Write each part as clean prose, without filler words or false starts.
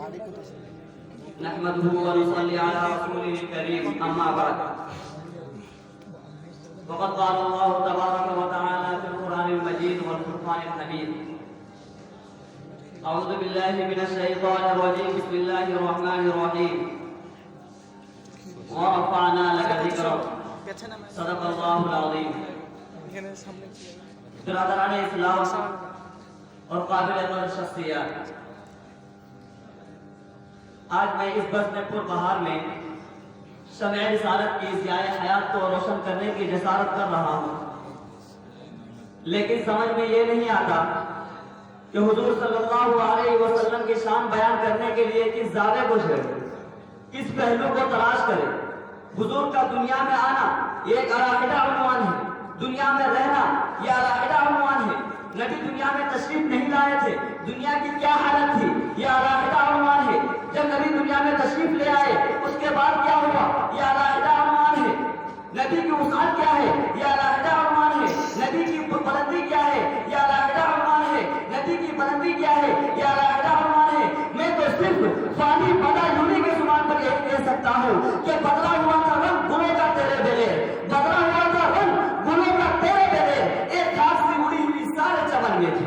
نحمده ونصلي على رسوله الكريم أما بعد وقد قال الله تبارك وتعالى في القرآن المجيد والفرقان الحميد أعوذ بالله من الشيطان الرجيم بسم الله الرحمن الرحيم ورفعنا لك ذكرك صدق الله العظيم برادران اسلام اور قابل قدر شخصیات، آج میں اس بزم پر بہار میں شمع رسالت کی ضیاء حیات کو روشن کرنے کی جسارت کر رہا ہوں، لیکن سمجھ میں یہ نہیں آتا کہ حضور صلی اللہ علیہ وسلم کی شان بیان کرنے کے لیے کس زاویے کو چھیڑے، کس پہلو کو تلاش کرے۔ حضور کا دنیا میں آنا یہ ایک علاحدہ عنوان ہے، دنیا میں رہنا یہ علاحدہ عنوان ہے۔ نبی دنیا میں تشریف نہیں لائے تھے، دنیا کی کیا حالت تھی یہ علاحدہ عنوان ہے۔ جب نبی دنیا میں تشریف لے آئے اس کے بعد کیا ہوا یہ علاحدہ عنوان ہے۔ نبی کی وسعت کیا ہے یہ علاحدہ عنوان ہے۔ نبی کی بلندی کیا ہے یہ علاحدہ عنوان ہے۔ نبی کی بلندی کیا ہے یہ علاحدہ عنوان ہے۔ میں تو صرف فانی پتا یونی کی زبان پر یہی کہہ سکتا ہوں کہ بدلا ہوا تھا رنگ گلوں کا تیرے بغیر، بدلا ہوا تھا رنگ گلوں کا تیرے بغیر، ایک ہاتھ سے اڑی ہوئی سارے چمن میں تھی۔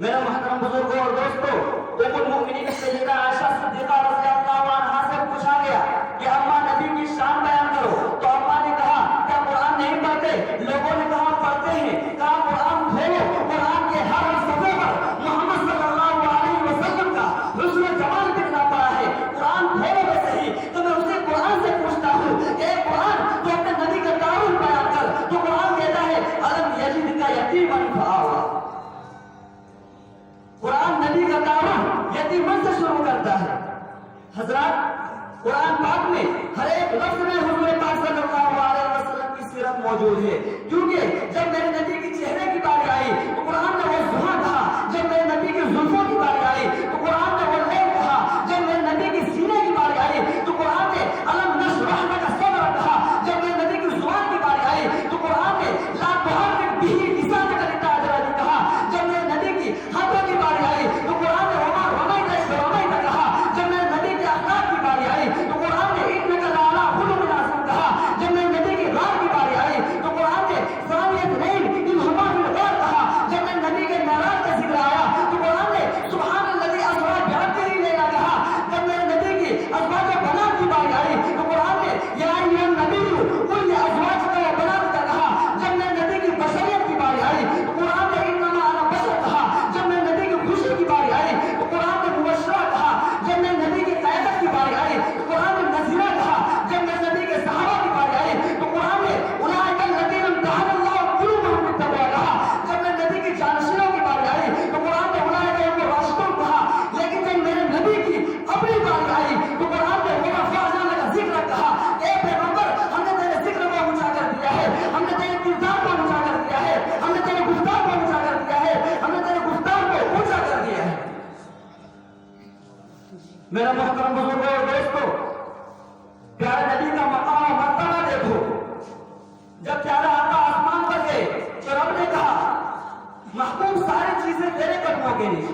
میرا محترم بزرگوں اور دوستوں، ام المؤمنین سیدہ عائشہ صدیقہ رضی اللہ عنہا سے پوچھا گیا کہ اماں نبی کی شان بیان کرو، تو اماں نے کہا کیا قرآن نہیں پڑھتے؟ لوگوں نے کہا پڑھتے ہیں۔ کہا قرآن کھولو، قرآن کے ہر صفحے پر محمد صلی اللہ علیہ وسلم کا حسن و جمال دکھنا پڑا ہے۔ قرآن کھولو تو صحیح۔ تو میں اسے قرآن سے پوچھتا ہوں کہ اے قرآن تو اپنے نبی کا تعارف بیان کر۔ تو قرآن کہتا ہے الم یجدک یتیما فآویٰ۔ قرآن نبی کا تعارف یتیمن سے شروع کرتا ہے۔ حضرات، قرآن پاک میں ہر ایک لفظ میں حضور پاک صلی اللہ علیہ وسلم کی سیرت موجود ہے، کیونکہ جب میرے نبی کی چہرے کی باری آئی تو قرآن نے وہ زحا کہا، جب میرے نبی کی زلفوں کی باری آئی تو قرآن نے وہ لیل کہا، جب میرے نبی کی سینے کی باری آئی تو قرآن نے الم نشرح لک صدرک کہا، جب میرے نبی کی زبان کی باری آئی تو قرآن نے لا تحرک بہ لسانک لتعجل بہ کہا، جب میرے نبی کی ہاتھوں کی باری آئی تو قرآن نے وما رمیت اذ رمیت کہا، جب میرے نبی کے اخلاق کی باری آئی تو قرآن نے انک لعلی خلق عظیم کہا، جب میرے نبی کی غار کی باری آئی تو قرآن نے ثانی اثنین اذ ہما فی الغار کہا، جب میرے نبی کے معراج کا ذکر آیا تو قرآن نے سبحان الذی اسری بعبدہ لیلا کہا، جب میرے نبی کی ازواج بنات کی باری آئی تو قرآن نے یا ایھا النبی قل لازواجک و بناتک کہا، جب میرے نبی کی بشریت کی باری آئی تو قرآن نے انما انا بشر کہا، جب میرے نبی کی خوشی کی باری آئی تو قرآن نے مبشرہ کہا، جب میرے نبی کی قیادت کی باری آئی تو قرآن نے نذیرہ کہا، جب میرے نبی کے صحابہ کی باری آئی تو قرآن نے اولئک الذین امتحن اللہ قلوبهم بالتقویٰ کہا، جب میرے نبی کی جانشینوں کی باری آئی تو قرآن نے اولئک هم الراشدون کہا، لیکن جب میرے نبی کی اپنی باری آئی تو قرآن نے ورفعنا لک ذکرک کہا، اے پیغمبر ہم نے تیرے ذکر کو اونچا کر دیا ہے، ہم نے تیرے کردار کو اونچا کر دیا ہے، ہم نے تیرے گفتار کو اونچا کر دیا ہے، ہم نے تیرے گفتار کو اونچا کر دیا ہے۔ میرا محترم بزرگوں اور دوستوں، پیارے نبی کا مقام و مرتبہ دیکھو۔ جب پیارا آقا آسمان پر گئے تو رب نے کہا محبوب ساری چیزیں تیرے قدموں کے نیچے،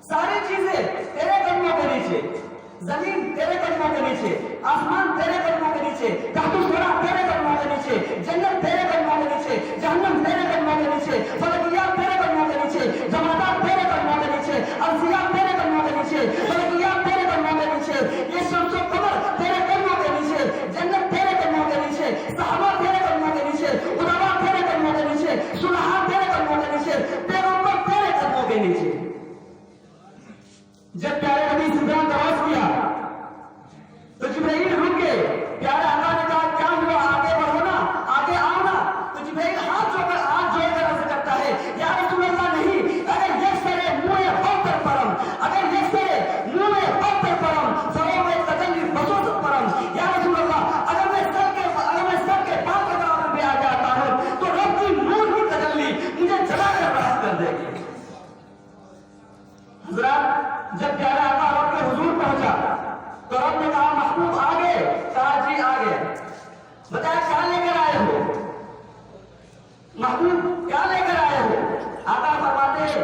ساری چیزیں تیرے قدموں کے نیچے، زمین تیرے قدموں کے نیچے، آسمان تیرے قدموں کے نیچے، تحت الثرى تیرے قدموں کے نیچے، جنت تیرے قدموں کے نیچے، جہنم تیرے قدموں کے نیچے، فلکیات تیرے قدموں کے نیچے، جمادات تیرے قدموں کے نیچے، ارضیات تیرے قدموں کے نیچے، فلکیات تیرے قدموں کے نیچے، یہ شمس و قمر تیرے قدموں کے نیچے، جنت تیرے قدموں کے نیچے، صحابہ تیرے قدموں کے نیچے، علماء تیرے قدموں کے نیچے، صلحاء تیرے قدموں کے نیچے، پیغمبر تیرے قدموں کے نیچے۔ جب پیارے نبی سدرا کراس کیا تو جبرائیل رک گئے، پیارے آقا نے کہا کیا ہوا، آگے بڑھو نا، آگے آؤ نا، تو جبرائیل ہاتھ جوڑ کر عرض کرتا ہے یا رسول اللہ نہیں، اگر یک سرے منہ بہتر پرم، اگر یک سرے منہ بہتر پرم سروں میں تجلی بسوست پرم، یا رسول اللہ اگر میں سر کے پاس کے برابر بھی آ جاتا ہوں تو رب کی نور کی تجلی مجھے جلا کر برہم کر دے گی۔ حضرات، جب پیارا آقا رب کے حضور پہنچا تو رب نے کہا محبوب آگے، کہا جی آگے، بتایا کیا لے کر آئے ہو محبوب، کیا لے کر آئے ہو؟ آقا فرماتے